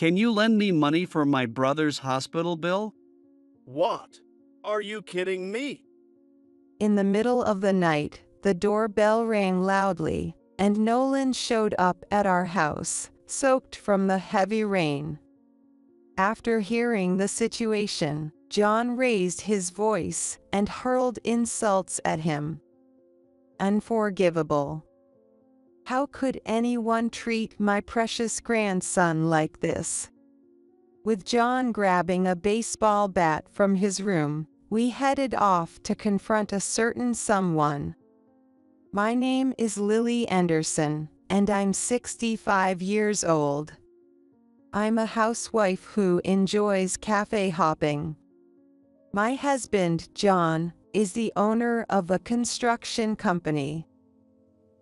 Can you lend me money for my brother's hospital bill? What? Are you kidding me? In the middle of the night, the doorbell rang loudly, and Nolan showed up at our house, soaked from the heavy rain. After hearing the situation, John raised his voice and hurled insults at him. Unforgivable. How could anyone treat my precious grandson like this? With John grabbing a baseball bat from his room, we headed off to confront a certain someone. My name is Lily Anderson, and I'm 65 years old. I'm a housewife who enjoys cafe hopping. My husband, John, is the owner of a construction company.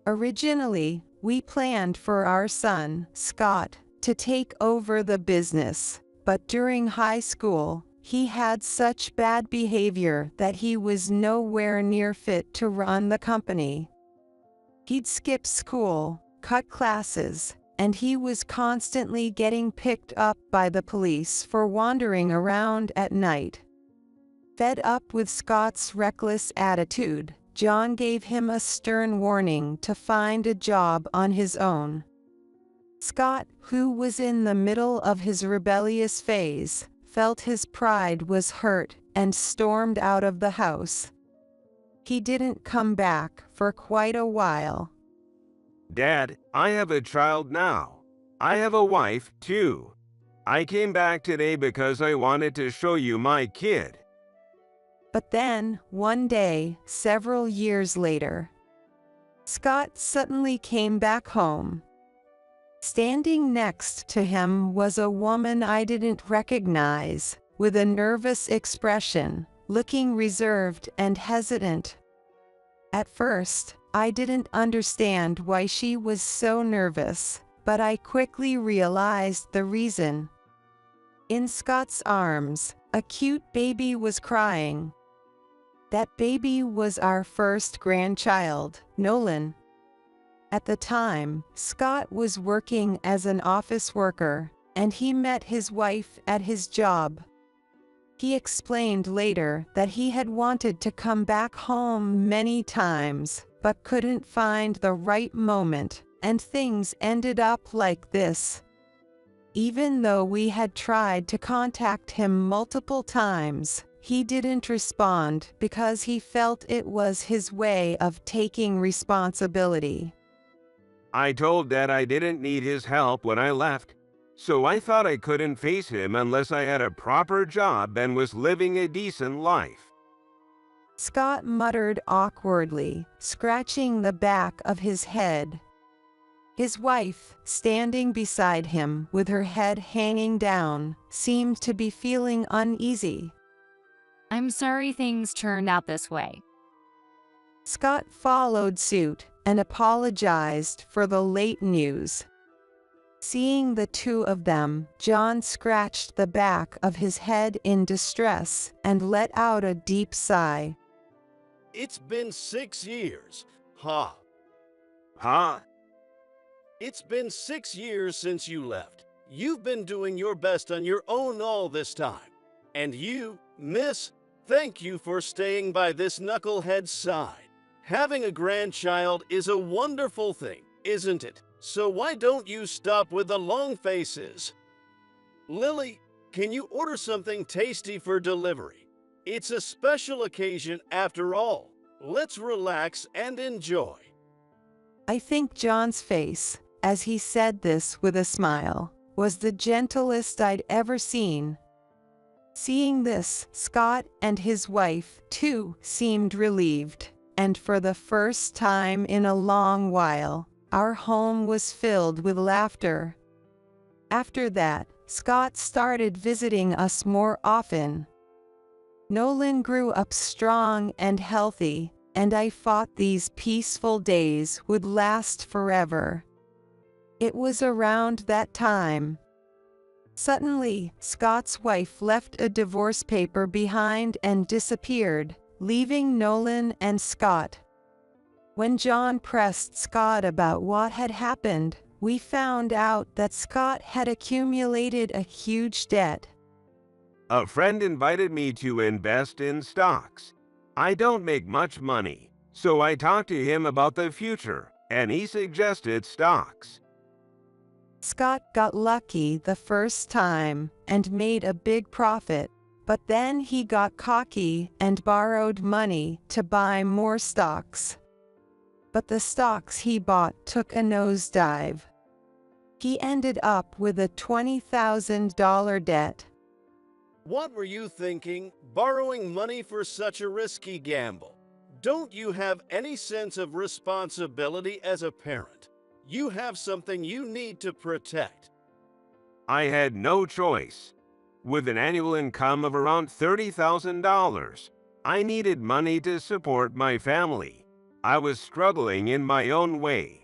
Originally, we planned for our son, Scott, to take over the business, but during high school, he had such bad behavior that he was nowhere near fit to run the company. He'd skip school, cut classes, and he was constantly getting picked up by the police for wandering around at night. Fed up with Scott's reckless attitude, John gave him a stern warning to find a job on his own. Scott, who was in the middle of his rebellious phase, felt his pride was hurt and stormed out of the house. He didn't come back for quite a while. Dad, I have a child now. I have a wife, too. I came back today because I wanted to show you my kid. But then, one day, several years later, Scott suddenly came back home. Standing next to him was a woman I didn't recognize, with a nervous expression, looking reserved and hesitant. At first, I didn't understand why she was so nervous, but I quickly realized the reason. In Scott's arms, a cute baby was crying. That baby was our first grandchild, Nolan. At the time, Scott was working as an office worker, and he met his wife at his job. He explained later that he had wanted to come back home many times, but couldn't find the right moment, and things ended up like this. Even though we had tried to contact him multiple times, he didn't respond because he felt it was his way of taking responsibility. I told Dad I didn't need his help when I left, so I thought I couldn't face him unless I had a proper job and was living a decent life. Scott muttered awkwardly, scratching the back of his head. His wife, standing beside him with her head hanging down, seemed to be feeling uneasy. I'm sorry things turned out this way. Scott followed suit and apologized for the late news. Seeing the two of them, John scratched the back of his head in distress and let out a deep sigh. It's been 6 years. Ha. Huh? It's been 6 years since you left. You've been doing your best on your own all this time. And you, miss, thank you for staying by this knucklehead's side. Having a grandchild is a wonderful thing, isn't it? So why don't you stop with the long faces? Lily, can you order something tasty for delivery? It's a special occasion after all. Let's relax and enjoy. I think John's face, as he said this with a smile, was the gentlest I'd ever seen. Seeing this, Scott and his wife, too, seemed relieved, and for the first time in a long while, our home was filled with laughter. After that, Scott started visiting us more often. Nolan grew up strong and healthy, and I thought these peaceful days would last forever. It was around that time. Suddenly, Scott's wife left a divorce paper behind and disappeared, leaving Nolan and Scott. When John pressed Scott about what had happened, we found out that Scott had accumulated a huge debt. A friend invited me to invest in stocks. I don't make much money, so I talked to him about the future, and he suggested stocks. Scott got lucky the first time and made a big profit, but then he got cocky and borrowed money to buy more stocks. But the stocks he bought took a nosedive. He ended up with a $20,000 debt. What were you thinking, borrowing money for such a risky gamble? Don't you have any sense of responsibility as a parent? You have something you need to protect. I had no choice. With an annual income of around $30,000, I needed money to support my family. I was struggling in my own way.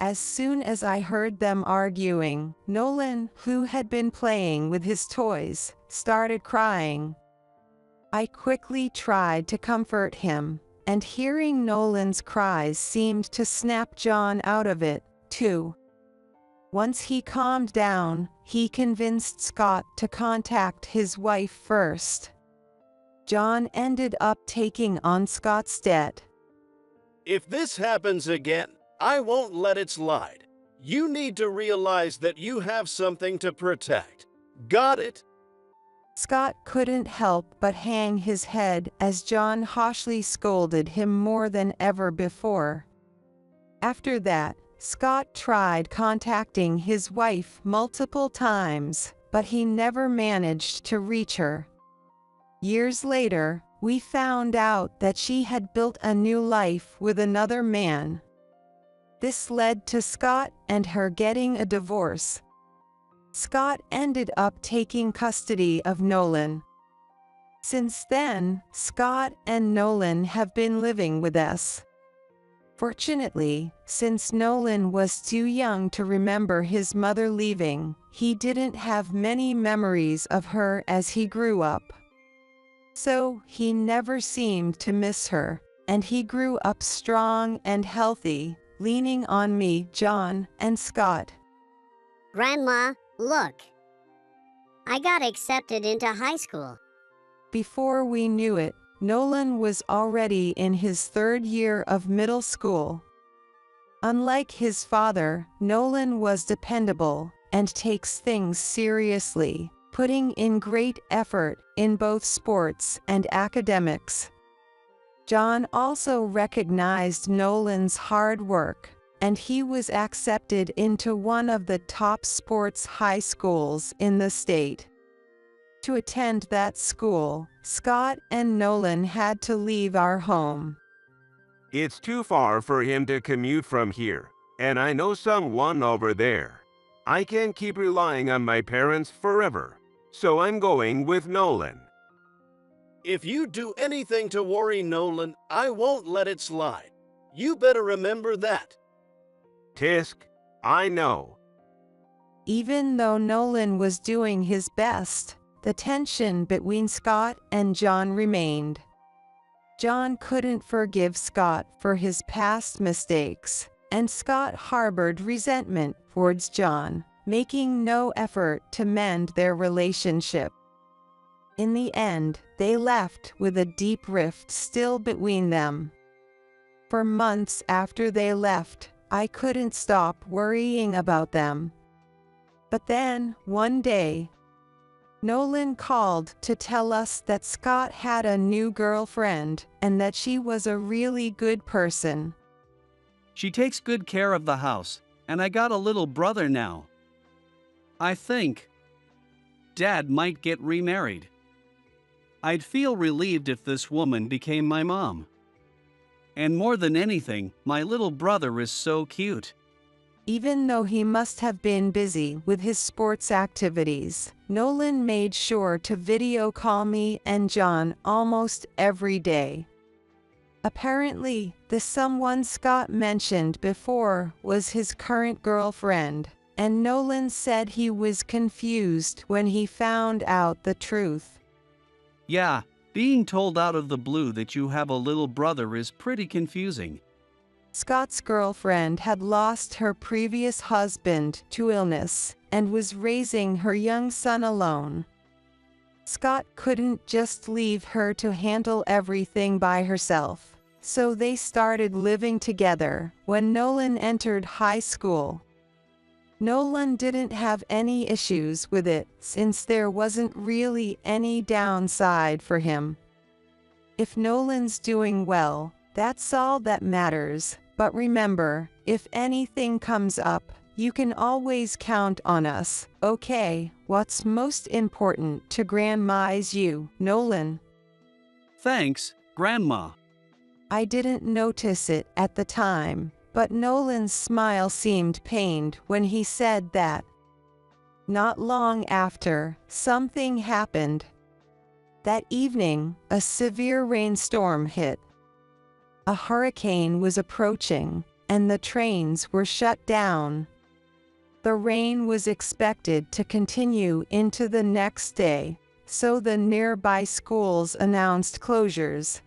As soon as I heard them arguing, Nolan, who had been playing with his toys, started crying. I quickly tried to comfort him, and hearing Nolan's cries seemed to snap John out of it, too. Once he calmed down, he convinced Scott to contact his wife first. John ended up taking on Scott's debt. If this happens again, I won't let it slide. You need to realize that you have something to protect. Got it? Scott couldn't help but hang his head as John harshly scolded him more than ever before. After that, Scott tried contacting his wife multiple times, but he never managed to reach her. Years later, we found out that she had built a new life with another man. This led to Scott and her getting a divorce. Scott ended up taking custody of Nolan. Since then, Scott and Nolan have been living with us. Fortunately, since Nolan was too young to remember his mother leaving, he didn't have many memories of her as he grew up. So, he never seemed to miss her, and he grew up strong and healthy, leaning on me, John, and Scott. Grandma, look. I got accepted into high school. Before we knew it, Nolan was already in his third year of middle school. Unlike his father, Nolan was dependable and takes things seriously, putting in great effort in both sports and academics. John also recognized Nolan's hard work, and he was accepted into one of the top sports high schools in the state. To attend that school, Scott and Nolan had to leave our home. It's too far for him to commute from here, and I know someone over there. I can't keep relying on my parents forever, so I'm going with Nolan. If you do anything to worry Nolan, I won't let it slide. You better remember that. Tisk, I know. Even though Nolan was doing his best, the tension between Scott and John remained. John couldn't forgive Scott for his past mistakes, and Scott harbored resentment towards John, making no effort to mend their relationship. In the end, they left with a deep rift still between them. For months after they left, I couldn't stop worrying about them. But then, one day, Nolan called to tell us that Scott had a new girlfriend and that she was a really good person. She takes good care of the house, and I got a little brother now. I think Dad might get remarried. I'd feel relieved if this woman became my mom. And more than anything, my little brother is so cute. Even though he must have been busy with his sports activities, Nolan made sure to video call me and John almost every day. Apparently, the someone Scott mentioned before was his current girlfriend, and Nolan said he was confused when he found out the truth. Yeah, being told out of the blue that you have a little brother is pretty confusing. Scott's girlfriend had lost her previous husband to illness and was raising her young son alone. Scott couldn't just leave her to handle everything by herself, so they started living together when Nolan entered high school. Nolan didn't have any issues with it since there wasn't really any downside for him. If Nolan's doing well, that's all that matters, but remember, if anything comes up, you can always count on us, okay? What's most important to Grandma is you, Nolan. Thanks, Grandma. I didn't notice it at the time, but Nolan's smile seemed pained when he said that. Not long after, something happened. That evening, a severe rainstorm hit. A hurricane was approaching, and the trains were shut down. The rain was expected to continue into the next day, so the nearby schools announced closures.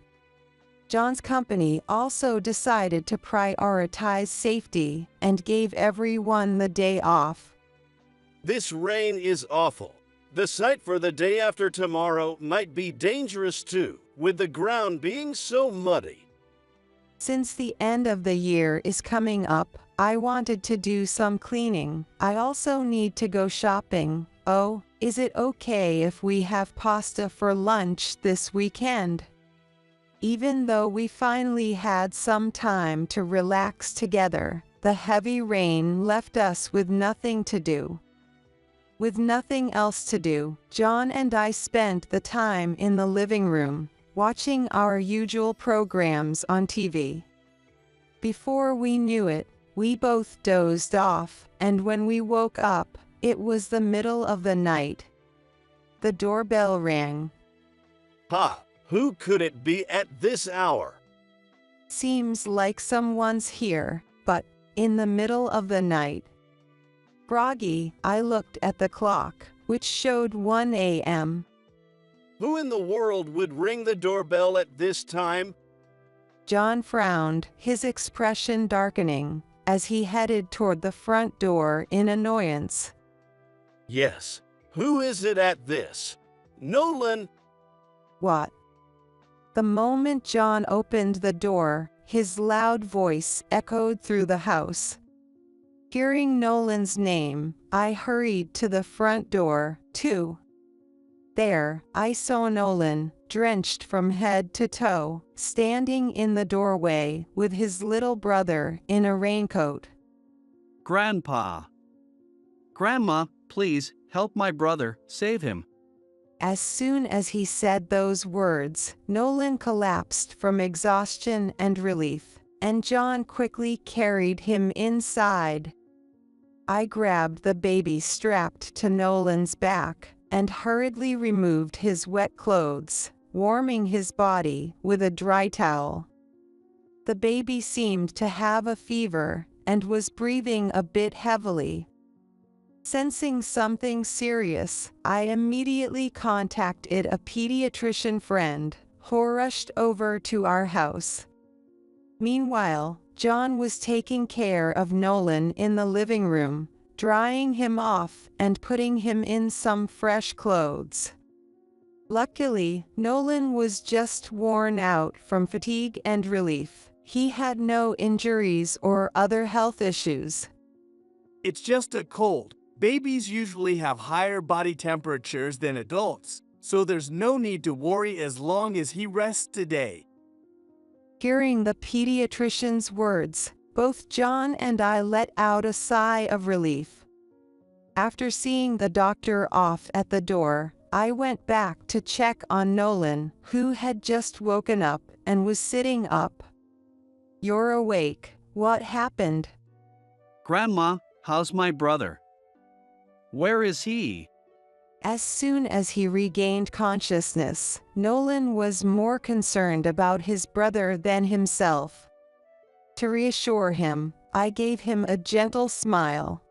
John's company also decided to prioritize safety and gave everyone the day off. This rain is awful. The site for the day after tomorrow might be dangerous too, with the ground being so muddy. Since the end of the year is coming up, I wanted to do some cleaning. I also need to go shopping. Oh, is it okay if we have pasta for lunch this weekend? Even though we finally had some time to relax together, the heavy rain left us with nothing to do. With nothing else to do, John and I spent the time in the living room, watching our usual programs on TV. Before we knew it, we both dozed off, and when we woke up, it was the middle of the night. The doorbell rang. Ha! Who could it be at this hour? Seems like someone's here, but in the middle of the night. Groggy, I looked at the clock, which showed 1 a.m. Who in the world would ring the doorbell at this time? John frowned, his expression darkening, as he headed toward the front door in annoyance. Yes. Who is it at this? Nolan! What? The moment John opened the door, his loud voice echoed through the house. Hearing Nolan's name, I hurried to the front door, too. There, I saw Nolan, drenched from head to toe, standing in the doorway with his little brother in a raincoat. Grandpa. Grandma, please, help my brother, save him. As soon as he said those words, Nolan collapsed from exhaustion and relief, and John quickly carried him inside. I grabbed the baby strapped to Nolan's back and hurriedly removed his wet clothes, warming his body with a dry towel. The baby seemed to have a fever and was breathing a bit heavily. Sensing something serious, I immediately contacted a pediatrician friend, who rushed over to our house. Meanwhile, John was taking care of Nolan in the living room, drying him off and putting him in some fresh clothes. Luckily, Nolan was just worn out from fatigue and relief. He had no injuries or other health issues. It's just a cold. Babies usually have higher body temperatures than adults, so there's no need to worry as long as he rests today. Hearing the pediatrician's words, both John and I let out a sigh of relief. After seeing the doctor off at the door, I went back to check on Nolan, who had just woken up and was sitting up. "You're awake. What happened?" Grandma, how's my brother? Where is he? As soon as he regained consciousness, Nolan was more concerned about his brother than himself. To reassure him, I gave him a gentle smile.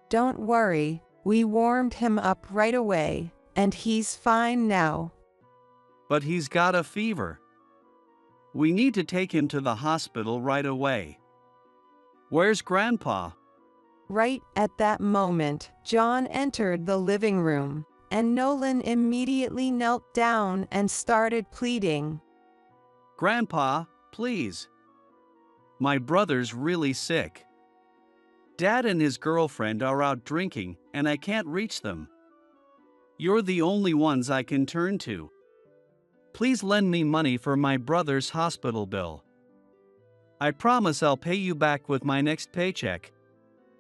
"Don't worry, we warmed him up right away, and he's fine now." But he's got a fever. We need to take him to the hospital right away. Where's Grandpa? Right at that moment, John entered the living room, and Nolan immediately knelt down and started pleading. Grandpa, please. My brother's really sick. Dad and his girlfriend are out drinking, and I can't reach them. You're the only ones I can turn to. Please lend me money for my brother's hospital bill. I promise I'll pay you back with my next paycheck.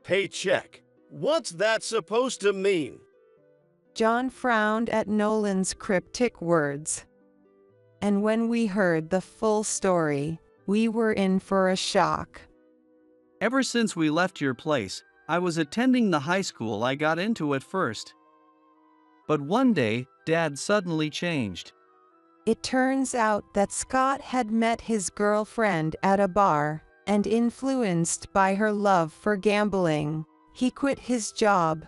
Paycheck? What's that supposed to mean? John frowned at Nolan's cryptic words. And when we heard the full story, we were in for a shock. Ever since we left your place, I was attending the high school I got into at first. But one day, Dad suddenly changed. It turns out that Scott had met his girlfriend at a bar, and influenced by her love for gambling, he quit his job.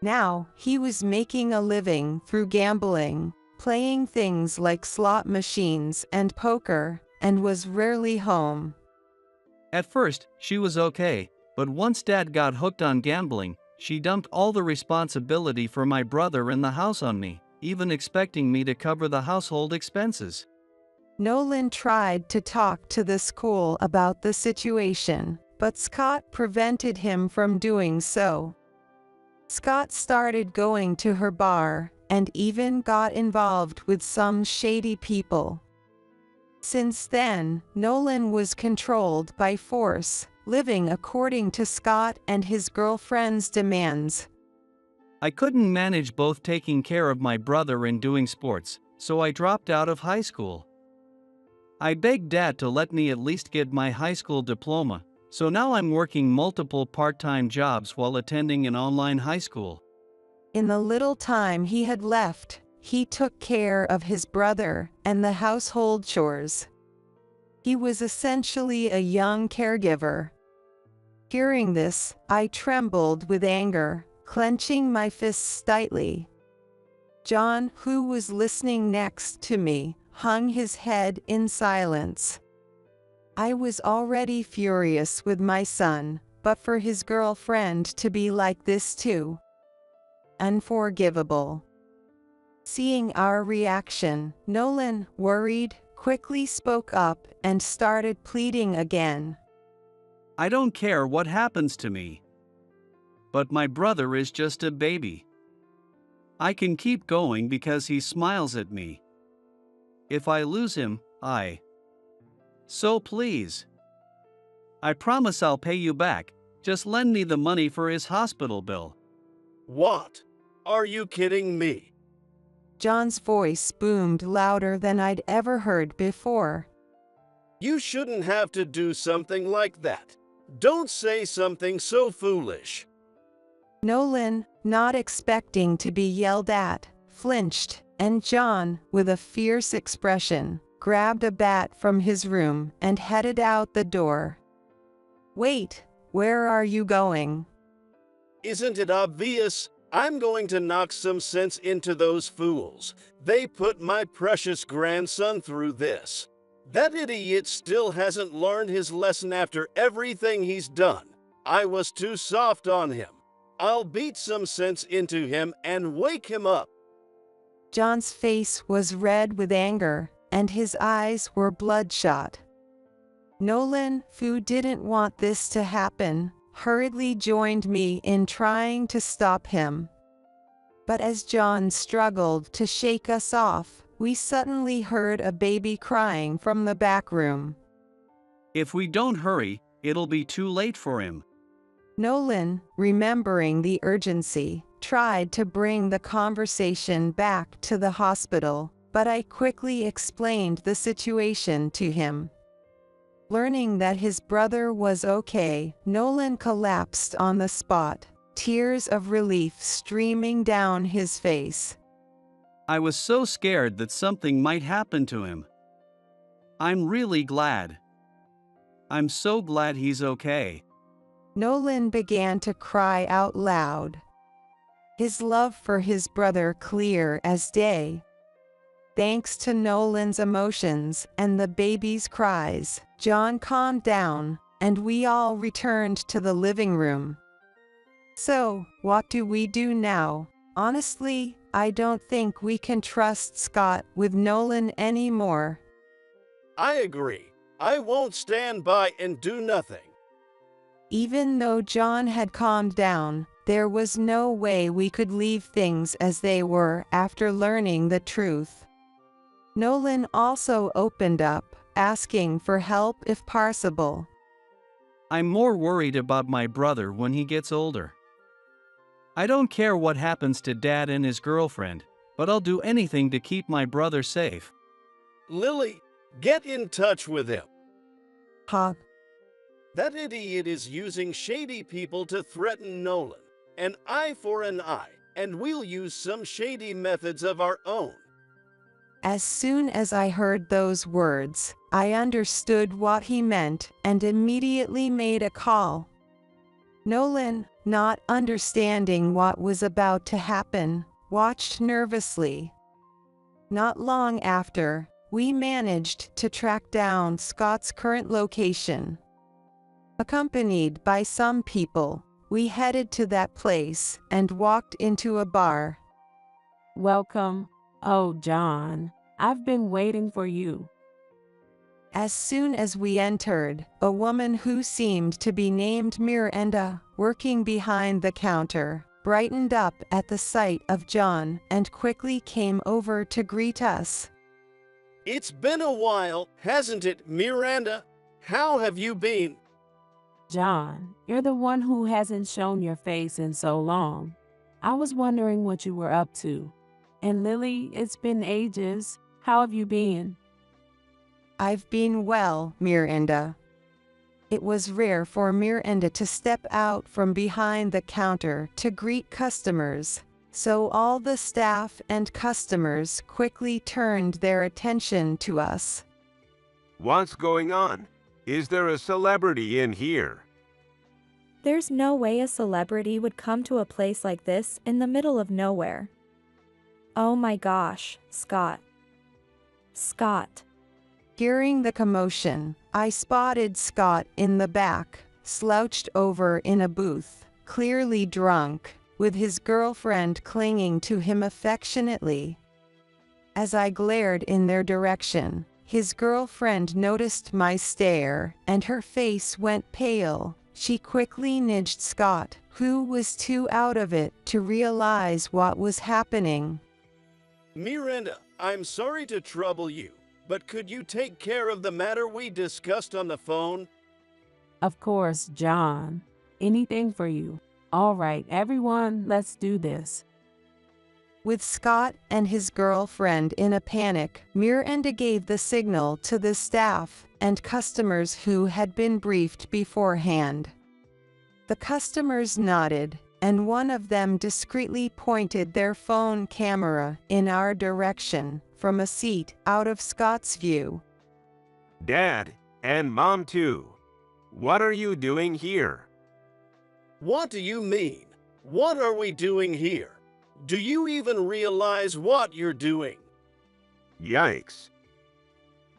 Now, he was making a living through gambling, playing things like slot machines and poker, and was rarely home. At first, she was okay, but once Dad got hooked on gambling, she dumped all the responsibility for my brother and the house on me, even expecting me to cover the household expenses. Nolan tried to talk to the school about the situation, but Scott prevented him from doing so. Scott started going to her bar, and even got involved with some shady people. Since then, Nolan was controlled by force, living according to Scott and his girlfriend's demands. I couldn't manage both taking care of my brother and doing sports, so I dropped out of high school. I begged Dad to let me at least get my high school diploma, so now I'm working multiple part-time jobs while attending an online high school. In the little time he had left, he took care of his brother and the household chores. He was essentially a young caregiver. Hearing this, I trembled with anger, clenching my fists tightly. John, who was listening next to me, hung his head in silence. I was already furious with my son, but for his girlfriend to be like this too. Unforgivable. Seeing our reaction, Nolan, worried, quickly spoke up and started pleading again. I don't care what happens to me. But my brother is just a baby. I can keep going because he smiles at me. If I lose him, So please. I promise I'll pay you back, just lend me the money for his hospital bill. What? Are you kidding me? John's voice boomed louder than I'd ever heard before. You shouldn't have to do something like that. Don't say something so foolish. Nolan, not expecting to be yelled at, flinched, and John, with a fierce expression, grabbed a bat from his room and headed out the door. Wait, where are you going? Isn't it obvious? I'm going to knock some sense into those fools. They put my precious grandson through this. That idiot still hasn't learned his lesson after everything he's done. I was too soft on him. I'll beat some sense into him and wake him up. John's face was red with anger, and his eyes were bloodshot. Nolan, who didn't want this to happen, hurriedly joined me in trying to stop him. But as John struggled to shake us off, we suddenly heard a baby crying from the back room. If we don't hurry, it'll be too late for him. Nolan, remembering the urgency, tried to bring the conversation back to the hospital, but I quickly explained the situation to him. Learning that his brother was okay, Nolan collapsed on the spot, tears of relief streaming down his face. I was so scared that something might happen to him. I'm really glad. I'm so glad he's okay. Nolan began to cry out loud, his love for his brother clear as day. Thanks to Nolan's emotions and the baby's cries, John calmed down, and we all returned to the living room. So, what do we do now? Honestly, I don't think we can trust Scott with Nolan anymore. I agree. I won't stand by and do nothing. Even though John had calmed down, there was no way we could leave things as they were after learning the truth. Nolan also opened up, asking for help if possible. I'm more worried about my brother when he gets older. I don't care what happens to Dad and his girlfriend, but I'll do anything to keep my brother safe. Lily, get in touch with him. Huh? That idiot is using shady people to threaten Nolan. An eye for an eye, and we'll use some shady methods of our own. As soon as I heard those words, I understood what he meant and immediately made a call. Nolan, not understanding what was about to happen, watched nervously. Not long after, we managed to track down Scott's current location. Accompanied by some people, we headed to that place and walked into a bar. Welcome. Oh, John, I've been waiting for you. As soon as we entered, a woman who seemed to be named Miranda, working behind the counter, brightened up at the sight of John and quickly came over to greet us. It's been a while, hasn't it, Miranda? How have you been? John, you're the one who hasn't shown your face in so long. I was wondering what you were up to. And Lily, it's been ages. How have you been? I've been well, Miranda. It was rare for Miranda to step out from behind the counter to greet customers, so all the staff and customers quickly turned their attention to us. What's going on? Is there a celebrity in here? There's no way a celebrity would come to a place like this in the middle of nowhere. Oh my gosh, Scott. Scott. Hearing the commotion, I spotted Scott in the back, slouched over in a booth, clearly drunk, with his girlfriend clinging to him affectionately. As I glared in their direction, his girlfriend noticed my stare, and her face went pale. She quickly nudged Scott, who was too out of it to realize what was happening. Miranda, I'm sorry to trouble you, but could you take care of the matter we discussed on the phone? Of course, John. Anything for you. All right, everyone, let's do this. With Scott and his girlfriend in a panic, Miranda gave the signal to the staff and customers who had been briefed beforehand. The customers nodded, and one of them discreetly pointed their phone camera in our direction from a seat out of Scott's view. Dad, and Mom too. What are you doing here? What do you mean? What are we doing here? Do you even realize what you're doing? Yikes.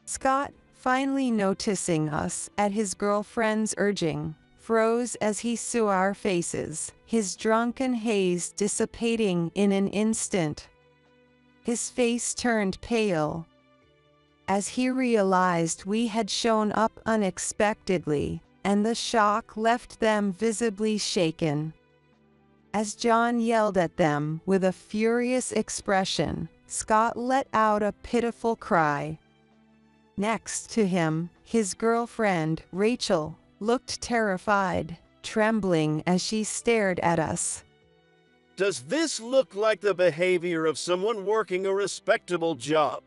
Scott, finally noticing us at his girlfriend's urging, froze as he saw our faces, his drunken haze dissipating in an instant. His face turned pale. As he realized we had shown up unexpectedly, and the shock left them visibly shaken. As John yelled at them with a furious expression, Scott let out a pitiful cry. Next to him, his girlfriend, Rachel, looked terrified, trembling as she stared at us. Does this look like the behavior of someone working a respectable job?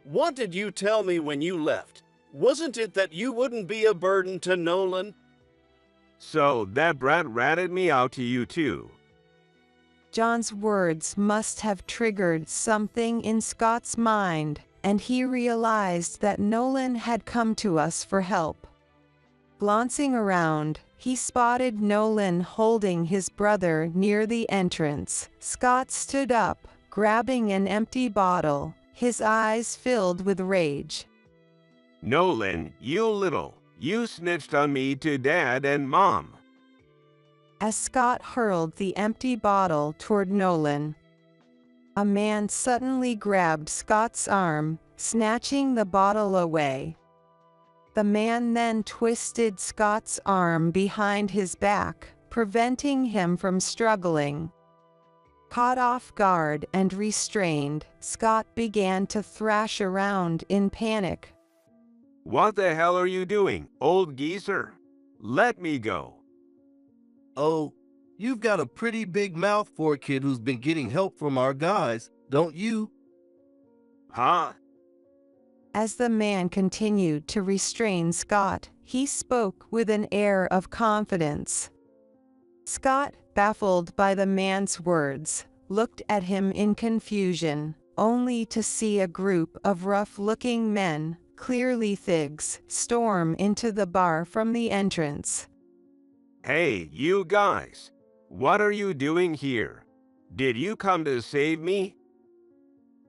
What did you tell me when you left? Wasn't it that you wouldn't be a burden to Nolan? So that brat ratted me out to you too. John's words must have triggered something in Scott's mind, and he realized that Nolan had come to us for help. Glancing around, he spotted Nolan holding his brother near the entrance. Scott stood up, grabbing an empty bottle, his eyes filled with rage. Nolan, you snitched on me to Dad and Mom. As Scott hurled the empty bottle toward Nolan, a man suddenly grabbed Scott's arm, snatching the bottle away. The man then twisted Scott's arm behind his back, preventing him from struggling. Caught off guard and restrained, Scott began to thrash around in panic. What the hell are you doing, old geezer? Let me go. Oh, you've got a pretty big mouth for a kid who's been getting help from our guys, don't you? Huh? As the man continued to restrain Scott, he spoke with an air of confidence. Scott, baffled by the man's words, looked at him in confusion, only to see a group of rough-looking men, clearly thugs, storm into the bar from the entrance. Hey, you guys. What are you doing here? Did you come to save me?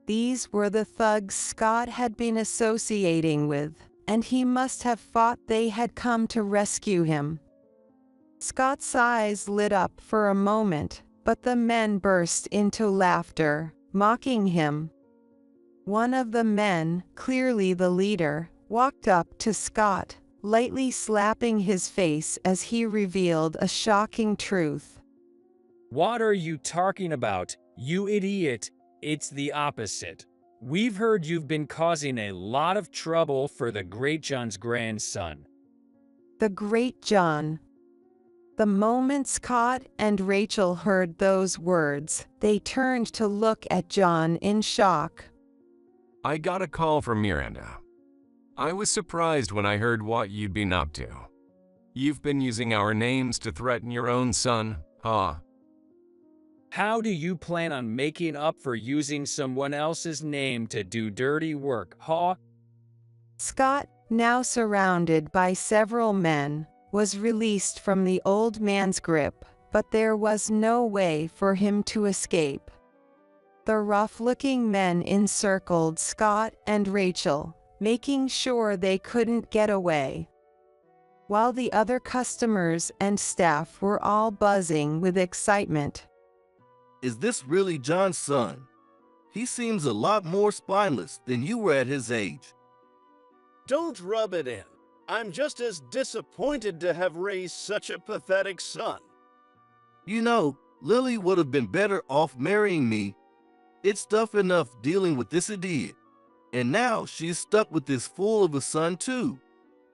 These were the thugs Scott had been associating with, and he must have thought they had come to rescue him. Scott's eyes lit up for a moment, but the men burst into laughter, mocking him. One of the men, clearly the leader, walked up to Scott, lightly slapping his face as he revealed a shocking truth. What are you talking about, you idiot? It's the opposite. We've heard you've been causing a lot of trouble for the Great John's grandson. The Great John. The moment Scott and Rachel heard those words, they turned to look at John in shock. I got a call from Miranda. I was surprised when I heard what you'd been up to. You've been using our names to threaten your own son, huh? How do you plan on making up for using someone else's name to do dirty work, huh? Scott, now surrounded by several men, was released from the old man's grip, but there was no way for him to escape. The rough-looking men encircled Scott and Rachel, making sure they couldn't get away. While the other customers and staff were all buzzing with excitement. Is this really John's son? He seems a lot more spineless than you were at his age. Don't rub it in. I'm just as disappointed to have raised such a pathetic son. You know, Lily would have been better off marrying me. It's tough enough dealing with this idiot. And now she's stuck with this fool of a son too.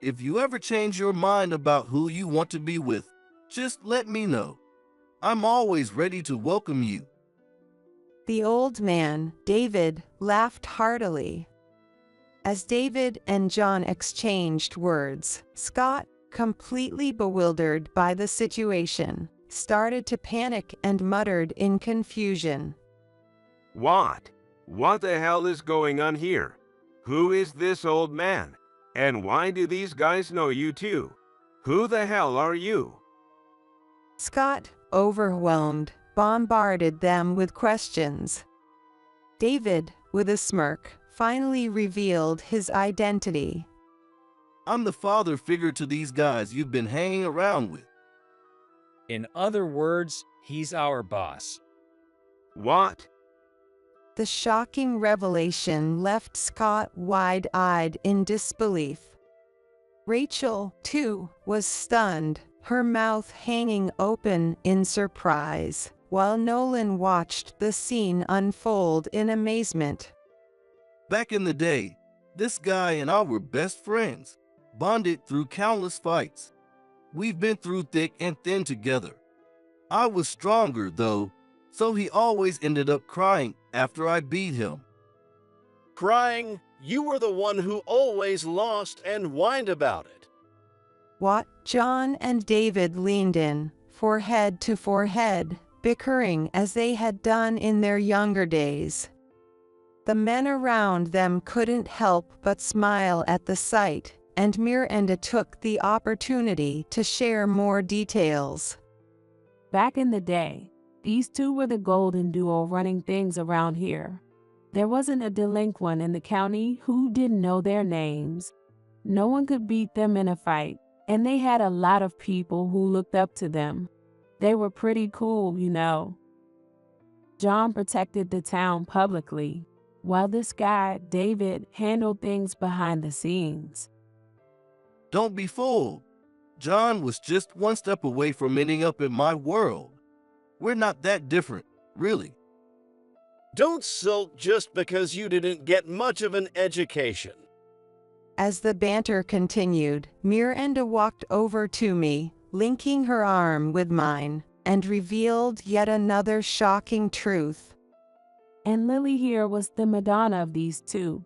If you ever change your mind about who you want to be with, just let me know. I'm always ready to welcome you. The old man, David, laughed heartily. As David and John exchanged words, Scott, completely bewildered by the situation, started to panic and muttered in confusion. What? What the hell is going on here? Who is this old man? And why do these guys know you too? Who the hell are you? Scott, overwhelmed, bombarded them with questions. David, with a smirk, finally revealed his identity. I'm the father figure to these guys you've been hanging around with. In other words, he's our boss. What? The shocking revelation left Scott wide-eyed in disbelief. Rachel, too, was stunned, her mouth hanging open in surprise, while Nolan watched the scene unfold in amazement. Back in the day, this guy and I were best friends, bonded through countless fights. We've been through thick and thin together. I was stronger, though, so he always ended up crying after I beat him. Crying? You were the one who always lost and whined about it. What? John and David leaned in, forehead to forehead, bickering as they had done in their younger days. The men around them couldn't help but smile at the sight, and Miranda took the opportunity to share more details. Back in the day, these two were the golden duo running things around here. There wasn't a delinquent in the county who didn't know their names. No one could beat them in a fight, and they had a lot of people who looked up to them. They were pretty cool, you know. John protected the town publicly, while this guy, David, handled things behind the scenes. Don't be fooled. John was just one step away from ending up in my world. We're not that different, really. Don't sulk just because you didn't get much of an education. As the banter continued, Miranda walked over to me, linking her arm with mine, and revealed yet another shocking truth. And Lily here was the Madonna of these two.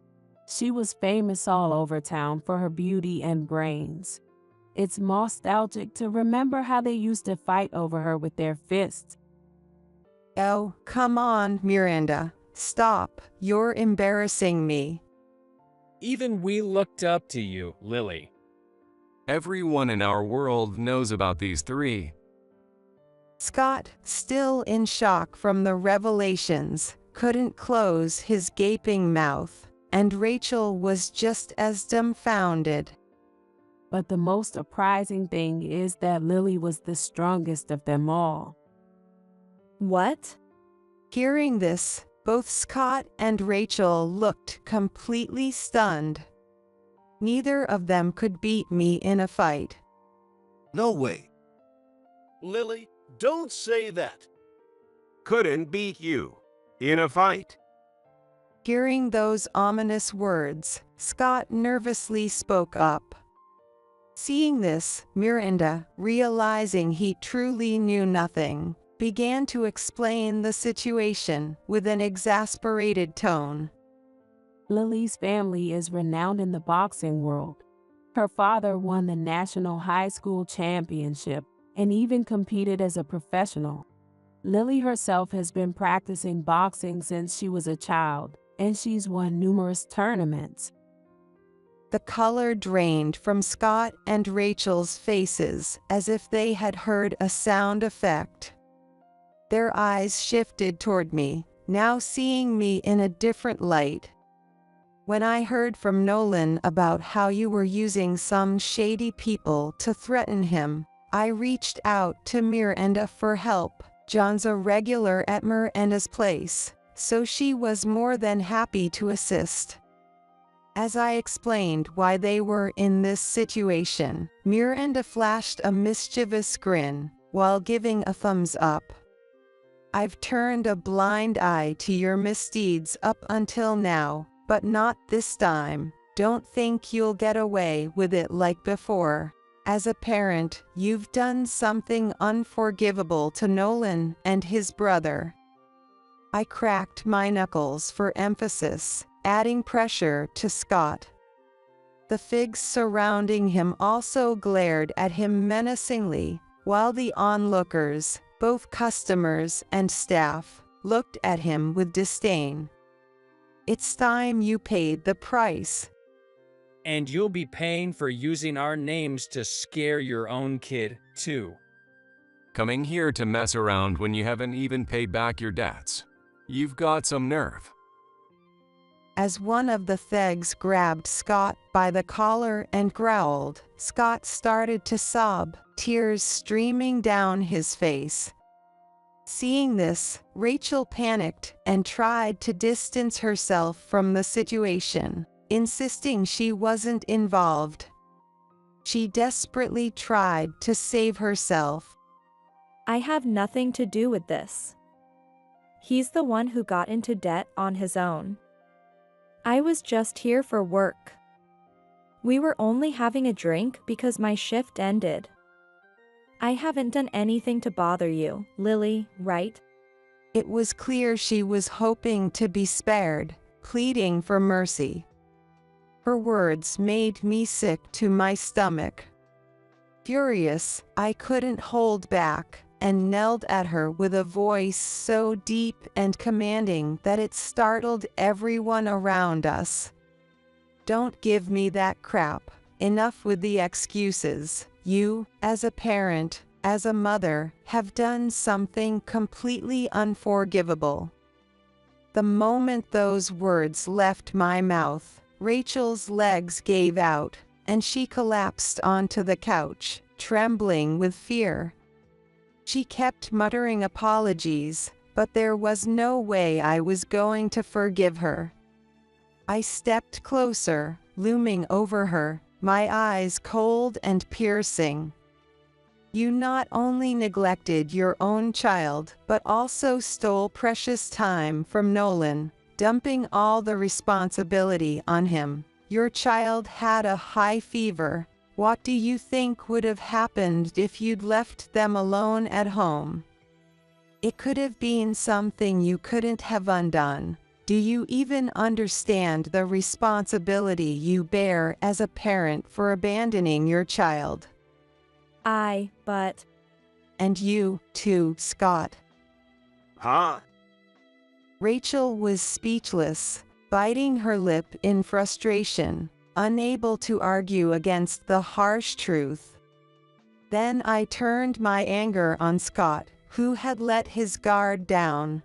She was famous all over town for her beauty and brains. It's nostalgic to remember how they used to fight over her with their fists. Oh, come on, Miranda. Stop. You're embarrassing me. Even we looked up to you, Lily. Everyone in our world knows about these three. Scott, still in shock from the revelations, couldn't close his gaping mouth, and Rachel was just as dumbfounded. But the most surprising thing is that Lily was the strongest of them all. What? Hearing this, both Scott and Rachel looked completely stunned. Neither of them could beat me in a fight. No way. Lily, don't say that. Couldn't beat you in a fight. Hearing those ominous words, Scott nervously spoke up. Seeing this, Miranda, realizing he truly knew nothing, began to explain the situation with an exasperated tone. Lily's family is renowned in the boxing world. Her father won the national high school championship and even competed as a professional. Lily herself has been practicing boxing since she was a child, and she's won numerous tournaments. The color drained from Scott and Rachel's faces as if they had heard a sound effect. Their eyes shifted toward me, now seeing me in a different light. When I heard from Nolan about how you were using some shady people to threaten him, I reached out to Miranda for help. John's a regular at Miranda's place, so she was more than happy to assist. As I explained why they were in this situation, Miranda flashed a mischievous grin while giving a thumbs up. I've turned a blind eye to your misdeeds up until now, but not this time. Don't think you'll get away with it like before. As a parent, you've done something unforgivable to Nolan and his brother. I cracked my knuckles for emphasis, adding pressure to Scott. The figs surrounding him also glared at him menacingly, while the onlookers, both customers and staff, looked at him with disdain. It's time you paid the price. And you'll be paying for using our names to scare your own kid, too. Coming here to mess around when you haven't even paid back your debts. You've got some nerve. As one of the thugs grabbed Scott by the collar and growled, Scott started to sob, tears streaming down his face. Seeing this, Rachel panicked and tried to distance herself from the situation, insisting she wasn't involved. She desperately tried to save herself. I have nothing to do with this. He's the one who got into debt on his own. I was just here for work. We were only having a drink because my shift ended. I haven't done anything to bother you, Lily, right? It was clear she was hoping to be spared, pleading for mercy. Her words made me sick to my stomach. Furious, I couldn't hold back, and knelled at her with a voice so deep and commanding that it startled everyone around us. Don't give me that crap. Enough with the excuses. You, as a parent, as a mother, have done something completely unforgivable. The moment those words left my mouth, Rachel's legs gave out, and she collapsed onto the couch, trembling with fear. She kept muttering apologies, but there was no way I was going to forgive her. I stepped closer, looming over her, my eyes cold and piercing. You not only neglected your own child, but also stole precious time from Nolan, dumping all the responsibility on him. Your child had a high fever. What do you think would have happened if you'd left them alone at home? It could have been something you couldn't have undone. Do you even understand the responsibility you bear as a parent for abandoning your child? But... And you, too, Scott. Huh? Rachel was speechless, biting her lip in frustration, unable to argue against the harsh truth. Then I turned my anger on Scott, who had let his guard down.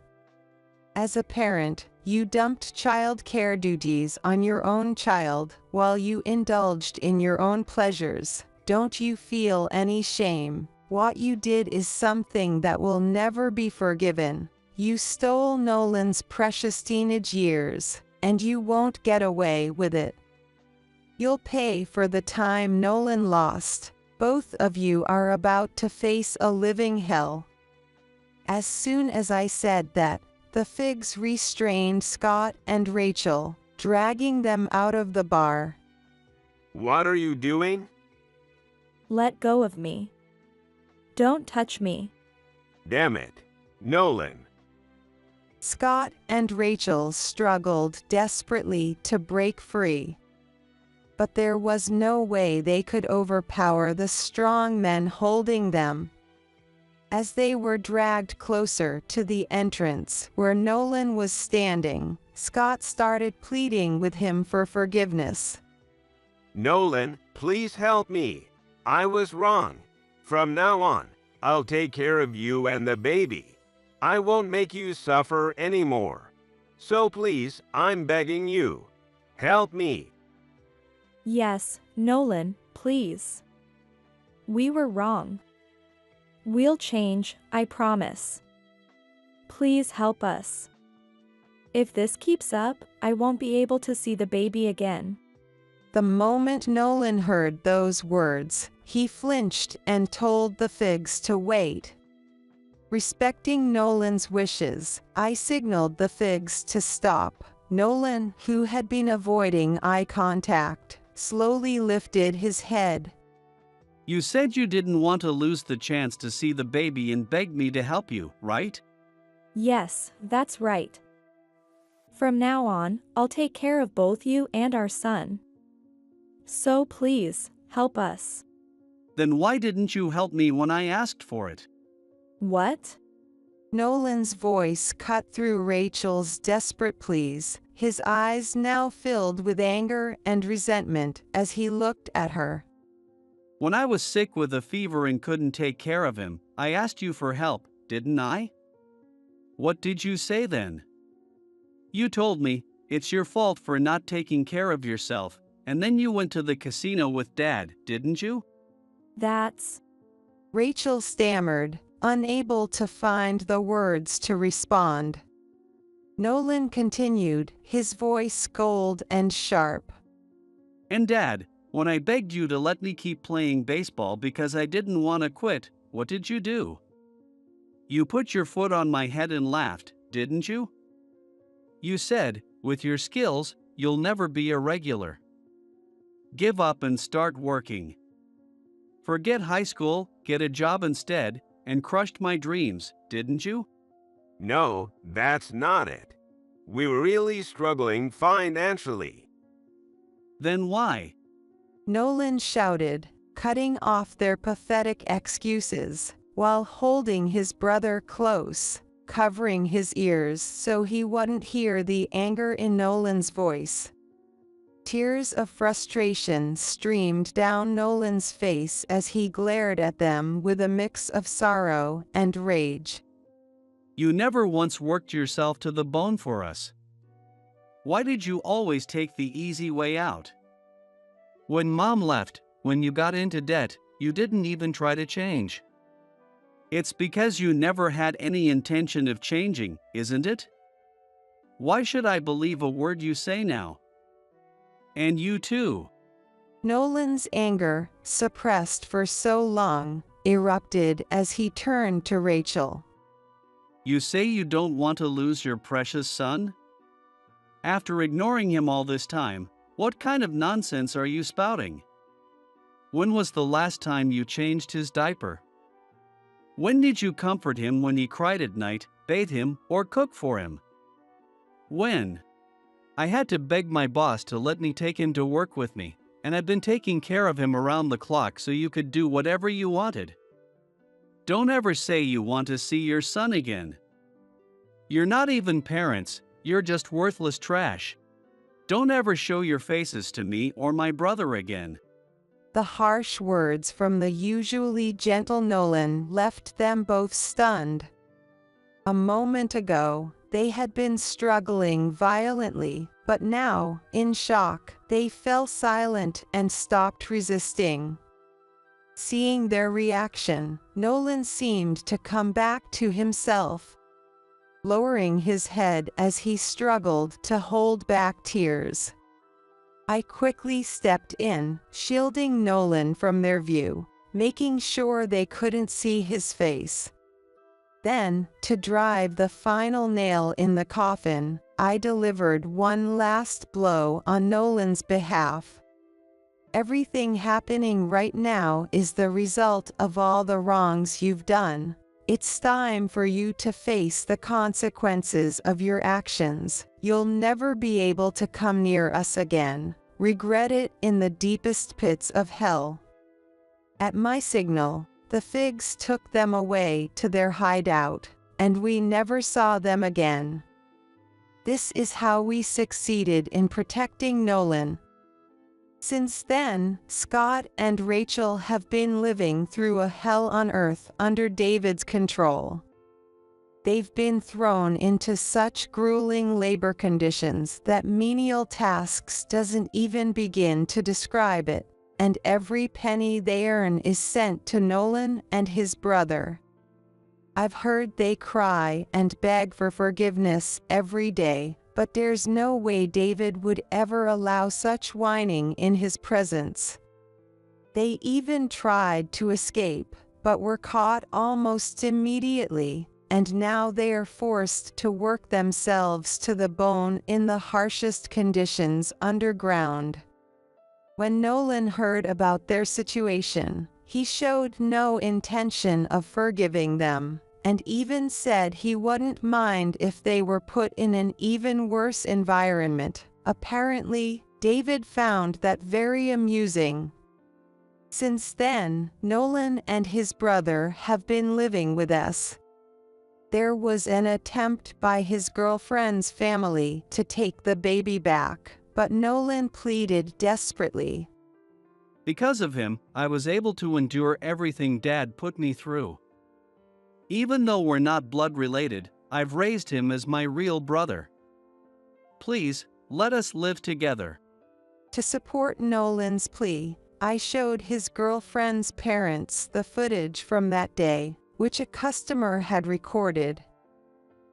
As a parent, you dumped child care duties on your own child while you indulged in your own pleasures. Don't you feel any shame? What you did is something that will never be forgiven. You stole Nolan's precious teenage years, and you won't get away with it. You'll pay for the time Nolan lost. Both of you are about to face a living hell. As soon as I said that, the Figs restrained Scott and Rachel, dragging them out of the bar. What are you doing? Let go of me. Don't touch me. Damn it. Nolan. Scott and Rachel struggled desperately to break free. But there was no way they could overpower the strong men holding them. As they were dragged closer to the entrance where Nolan was standing, Scott started pleading with him for forgiveness. Nolan, please help me. I was wrong. From now on, I'll take care of you and the baby. I won't make you suffer anymore. So please, I'm begging you. Help me. Yes, Nolan, please. We were wrong. We'll change, I promise. Please help us. If this keeps up, I won't be able to see the baby again. The moment Nolan heard those words, he flinched and told the Figs to wait. Respecting Nolan's wishes, I signaled the Figs to stop. Nolan, who had been avoiding eye contact, slowly lifted his head. You said you didn't want to lose the chance to see the baby and begged me to help you, right? Yes, that's right. From now on, I'll take care of both you and our son. So please, help us. Then why didn't you help me when I asked for it? What? Nolan's voice cut through Rachel's desperate pleas, his eyes now filled with anger and resentment as he looked at her. When I was sick with a fever and couldn't take care of him, I asked you for help, didn't I? What did you say then? You told me, it's your fault for not taking care of yourself, and then you went to the casino with Dad, didn't you? That's... Rachel stammered, unable to find the words to respond. Nolan continued, his voice cold and sharp. And Dad, when I begged you to let me keep playing baseball because I didn't want to quit, what did you do? You put your foot on my head and laughed, didn't you? You said, with your skills, you'll never be a regular. Give up and start working. Forget high school, get a job instead, and crushed my dreams, didn't you? No, that's not it. We were really struggling financially. Then why? Nolan shouted, cutting off their pathetic excuses, while holding his brother close, covering his ears so he wouldn't hear the anger in Nolan's voice. Tears of frustration streamed down Nolan's face as he glared at them with a mix of sorrow and rage. You never once worked yourself to the bone for us. Why did you always take the easy way out? When Mom left, when you got into debt, you didn't even try to change. It's because you never had any intention of changing, isn't it? Why should I believe a word you say now? And you too. Nolan's anger, suppressed for so long, erupted as he turned to Rachel. You say you don't want to lose your precious son? After ignoring him all this time, what kind of nonsense are you spouting? When was the last time you changed his diaper? When did you comfort him when he cried at night, bathe him, or cook for him? When? I had to beg my boss to let me take him to work with me, and I've been taking care of him around the clock so you could do whatever you wanted. Don't ever say you want to see your son again. You're not even parents, you're just worthless trash. Don't ever show your faces to me or my brother again. The harsh words from the usually gentle Nolan left them both stunned. A moment ago, they had been struggling violently, but now, in shock, they fell silent and stopped resisting. Seeing their reaction, Nolan seemed to come back to himself, lowering his head as he struggled to hold back tears. I quickly stepped in, shielding Nolan from their view, making sure they couldn't see his face. Then, to drive the final nail in the coffin, I delivered one last blow on Nolan's behalf. Everything happening right now is the result of all the wrongs you've done. It's time for you to face the consequences of your actions. You'll never be able to come near us again. Regret it in the deepest pits of hell. At my signal, the Figs took them away to their hideout, and we never saw them again. This is how we succeeded in protecting Nolan. Since then, Scott and Rachel have been living through a hell on earth under David's control. They've been thrown into such grueling labor conditions that menial tasks doesn't even begin to describe it, and every penny they earn is sent to Nolan and his brother. I've heard they cry and beg for forgiveness every day, but there's no way David would ever allow such whining in his presence. They even tried to escape, but were caught almost immediately, and now they are forced to work themselves to the bone in the harshest conditions underground. When Nolan heard about their situation, he showed no intention of forgiving them, and even said he wouldn't mind if they were put in an even worse environment. Apparently, David found that very amusing. Since then, Nolan and his brother have been living with us. There was an attempt by his girlfriend's family to take the baby back, but Nolan pleaded desperately. Because of him, I was able to endure everything Dad put me through. Even though we're not blood related, I've raised him as my real brother. Please, let us live together. To support Nolan's plea, I showed his girlfriend's parents the footage from that day, which a customer had recorded.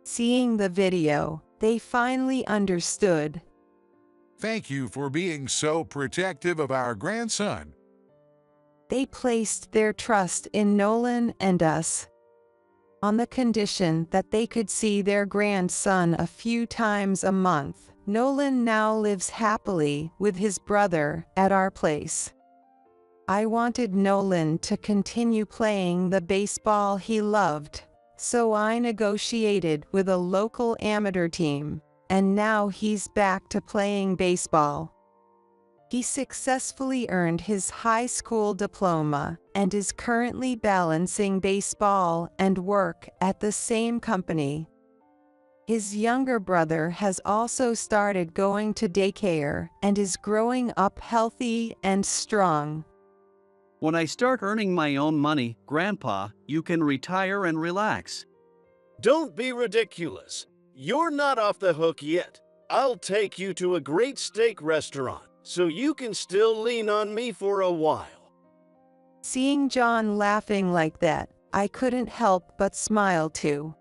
Seeing the video, they finally understood. Thank you for being so protective of our grandson. They placed their trust in Nolan and us, on the condition that they could see their grandson a few times a month. Nolan now lives happily with his brother at our place. I wanted Nolan to continue playing the baseball he loved, so I negotiated with a local amateur team, and now he's back to playing baseball. He successfully earned his high school diploma and is currently balancing baseball and work at the same company. His younger brother has also started going to daycare and is growing up healthy and strong. When I start earning my own money, Grandpa, you can retire and relax. Don't be ridiculous. You're not off the hook yet. I'll take you to a great steak restaurant so you can still lean on me for a while. Seeing John laughing like that, I couldn't help but smile too.